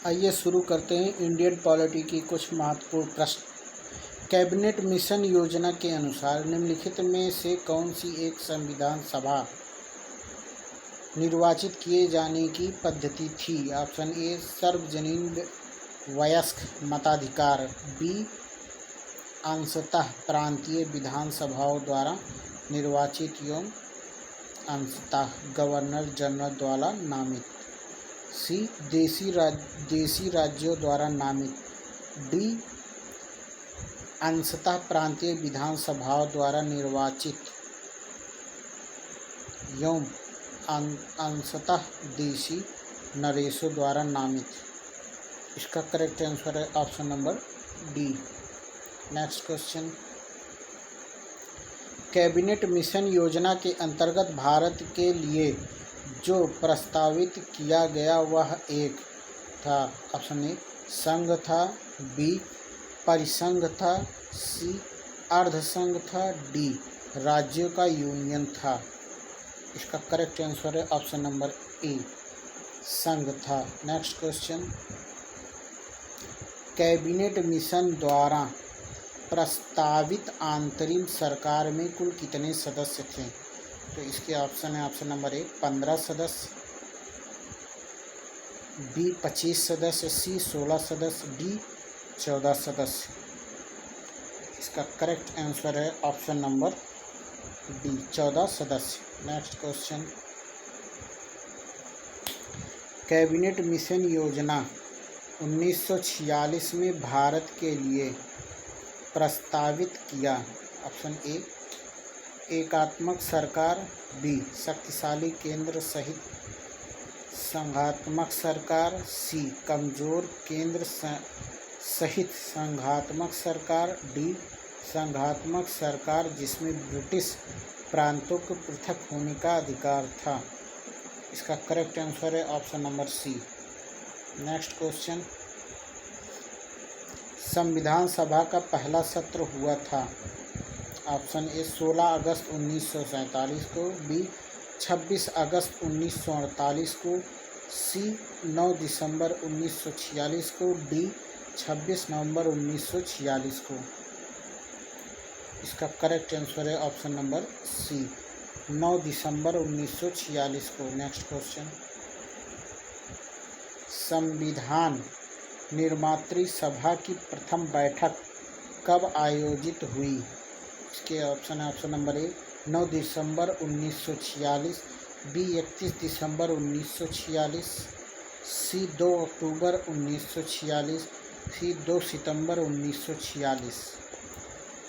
आइए शुरू करते हैं इंडियन पॉलिटी की कुछ महत्वपूर्ण प्रश्न। कैबिनेट मिशन योजना के अनुसार निम्नलिखित में से कौन सी एक संविधान सभा निर्वाचित किए जाने की पद्धति थी? ऑप्शन ए सार्वजनीन वयस्क मताधिकार, बी अंशतः प्रांतीय विधानसभाओं द्वारा निर्वाचित एवं अंशतः गवर्नर जनरल द्वारा नामित, सी देशी राज्यों द्वारा नामित, डी अंशतः प्रांतीय विधानसभाओं द्वारा निर्वाचित एवं अंशतः देशी नरेशों द्वारा नामित। इसका करेक्ट आंसर है option number D. Next question, cabinet mission योजना के अंतर्गत भारत के लिए जो प्रस्तावित किया गया वह एक था। ऑप्शन ए संघ था, बी परिसंघ था, सी अर्धसंघ था, डी राज्यों का यूनियन था। इसका करेक्ट आंसर है ऑप्शन नंबर ए संघ था। नेक्स्ट क्वेश्चन, कैबिनेट मिशन द्वारा प्रस्तावित अंतरिम सरकार में कुल कितने सदस्य थे? तो इसके ऑप्शन है ऑप्शन नंबर ए 15 सदस्य, बी 25 सदस्य, सी 16 सदस्य, डी 14 सदस्य। इसका करेक्ट आंसर है ऑप्शन नंबर डी 14 सदस्य। नेक्स्ट क्वेश्चन, कैबिनेट मिशन योजना 1946 में भारत के लिए प्रस्तावित किया। ऑप्शन ए एकात्मक सरकार, बी शक्तिशाली केंद्र सहित संघात्मक सरकार, सी कमजोर केंद्र सहित संघात्मक सरकार, डी संघात्मक सरकार जिसमें ब्रिटिश प्रांतों को पृथक होने का अधिकार था। इसका करेक्ट आंसर है option number C. Next question, संविधान सभा का पहला सत्र हुआ था। ऑप्शन ए 16 अगस्त 1947 को, बी 26 अगस्त 1948 को, सी 9 दिसंबर 1946 को, डी 26 नवंबर 1946 को। इसका करेक्ट आंसर है ऑप्शन नंबर सी 9 दिसंबर 1946 को। नेक्स्ट क्वेश्चन, संविधान निर्मात्री सभा की प्रथम बैठक कब आयोजित हुई? इसके ऑप्शन है ऑप्शन नंबर ए 9 दिसंबर 1946, बी 31 दिसंबर 1946, सी 2 अक्टूबर 1946, सी 2 सितंबर 1946।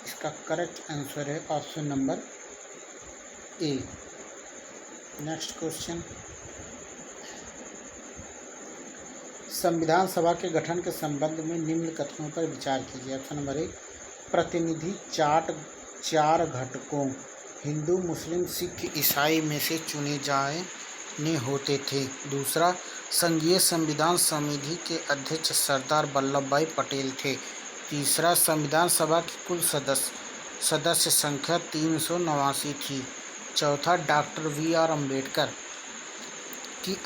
इसका करेक्ट आंसर है option number A. Next question, संविधान सभा के गठन के संबंध में निम्न कथनों पर विचार कीजिए। ऑप्शन नंबर ए प्रतिनिधि चार घटकों हिंदू, मुस्लिम, सिख, ईसाई में से चुने जाने होते थे। दूसरा, संघीय संविधान समिति के अध्यक्ष सरदार वल्लभ भाई पटेल थे। तीसरा, संविधान सभा की कुल सदस्य संख्या 389 थी। चौथा, डॉक्टर बी.आर. अम्बेडकर की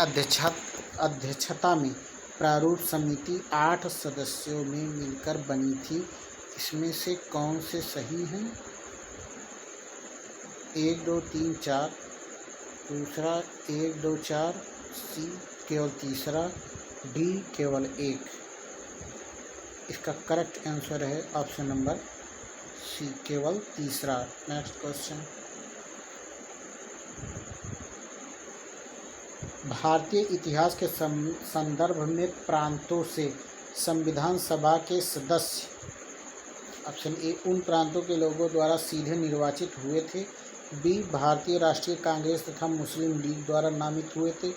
अध्यक्षता में प्रारूप समिति 8 सदस्यों में मिलकर बनी थी। इसमें से कौन से सही हैं? 1 2 3 4, दूसरा 1 2 4, सी केवल तीसरा, डी केवल 1। इसका करेक्ट आंसर है ऑप्शन नंबर सी केवल तीसरा। नेक्स्ट क्वेश्चन, भारतीय इतिहास के संदर्भ में प्रांतों से संविधान सभा के सदस्य। ऑप्शन ए उन प्रांतों के लोगों द्वारा सीधे निर्वाचित हुए थे, बी भारतीय राष्ट्रीय कांग्रेस तथा मुस्लिम लीग द्वारा नामित हुए थे,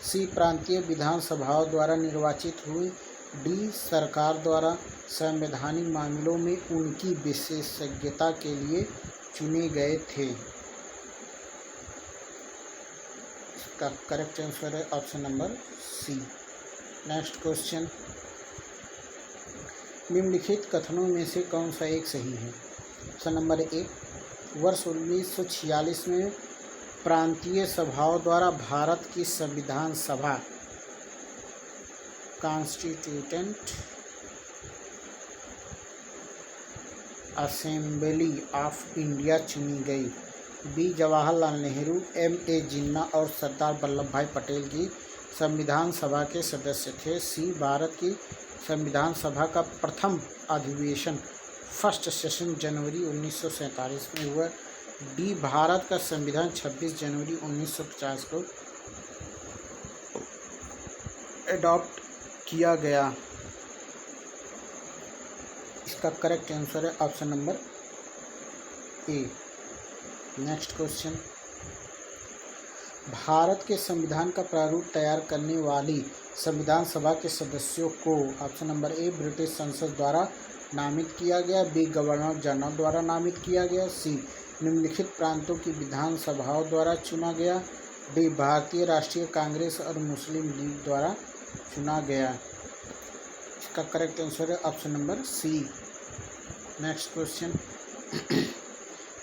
सी प्रांतीय विधानसभाओं द्वारा निर्वाचित हुए, डी सरकार द्वारा संवैधानिक मामलों में उनकी विशेषज्ञता के लिए चुने गए थे। इसका करेक्ट आंसर है option number C. Next question, निम्नलिखित कथनों में से कौन सा एक सही है? ऑप्शन नंबर ए वर्ष 1946 में प्रांतीय सभाओं द्वारा भारत की संविधान सभा कॉन्स्टिट्यूटेंट असेंबली ऑफ इंडिया चुनी गई। B Jawaharlal Nehru, M.A. जिन्ना और सरदार वल्लभ भाई पटेल की संविधान सभा के सदस्य थे। सी भारत की संविधान सभा का प्रथम अधिवेशन फर्स्ट सेशन जनवरी 1947 में हुआ। डी भारत का संविधान 26 जनवरी 1950 को एडॉप्ट किया गया। इसका करेक्ट आंसर है option number A. Next question, Bharat के संविधान का प्रारूप तैयार करने वाली संविधान सभा के सदस्यों को ऑप्शन नंबर ए ब्रिटिश संसद द्वारा नामित किया गया, बी गवर्नर जनरल द्वारा नामित किया गया, सी निम्नलिखित प्रांतों की विधान सभाओं द्वारा चुना गया, डी भारतीय राष्ट्रीय कांग्रेस और मुस्लिम लीग द्वारा चुना गया। इसका करेक्ट आंसर है option number C. Next question,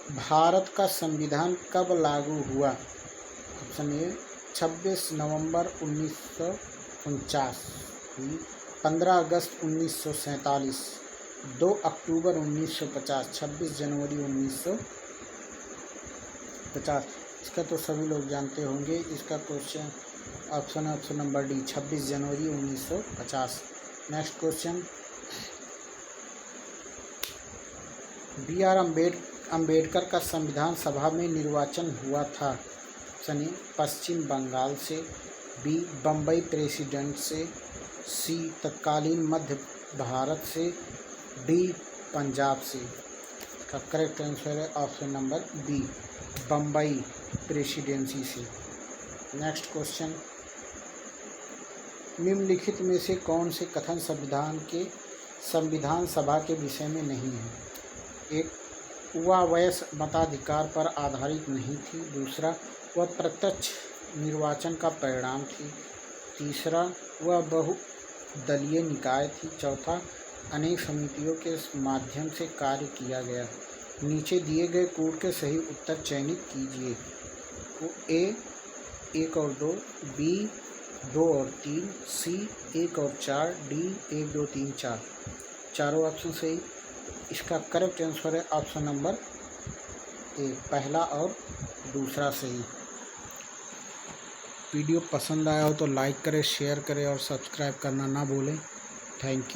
भारत का संविधान कब लागू हुआ? ऑप्शन ए 26 नवंबर 1949, 15 अगस्त 1947, 2 अक्टूबर 1950, 26 जनवरी 1950। इसका तो सभी लोग जानते होंगे। इसका क्वेश्चन ऑप्शन नंबर डी 26 जनवरी 1950। Next question, B.R. अम्बेडकर का संविधान सभा में निर्वाचन हुआ था। ऑप्शन ए पश्चिम बंगाल से, बी बम्बई प्रेसिडेंट से, सी तत्कालीन मध्य भारत से, डी पंजाब से। इसका करेक्ट आंसर है option number B Bombay presidency से। नेक्स्ट क्वेश्चन, निम्नलिखित में से कौन से कथन संविधान सभा के विषय में नहीं है? एक, वह वयस्क मताधिकार पर आधारित नहीं थी। दूसरा, वह प्रत्यक्ष निर्वाचन का परिणाम थी। तीसरा, वह बहुदलीय निकाय थी। चौथा, अनेक समितियों के माध्यम से कार्य किया गया। नीचे दिए गए कोड के सही उत्तर चयनित कीजिए। ए 1 और 2, बी 2 और 3, सी 1 और 4, डी 1 2 3 4। चारों ऑप्शन सही। इसका करेक्ट आंसर है ऑप्शन नंबर ए, पहला और दूसरा सही। वीडियो पसंद आया हो तो लाइक करें, शेयर करें और सब्सक्राइब करना ना भूलें। Thank you.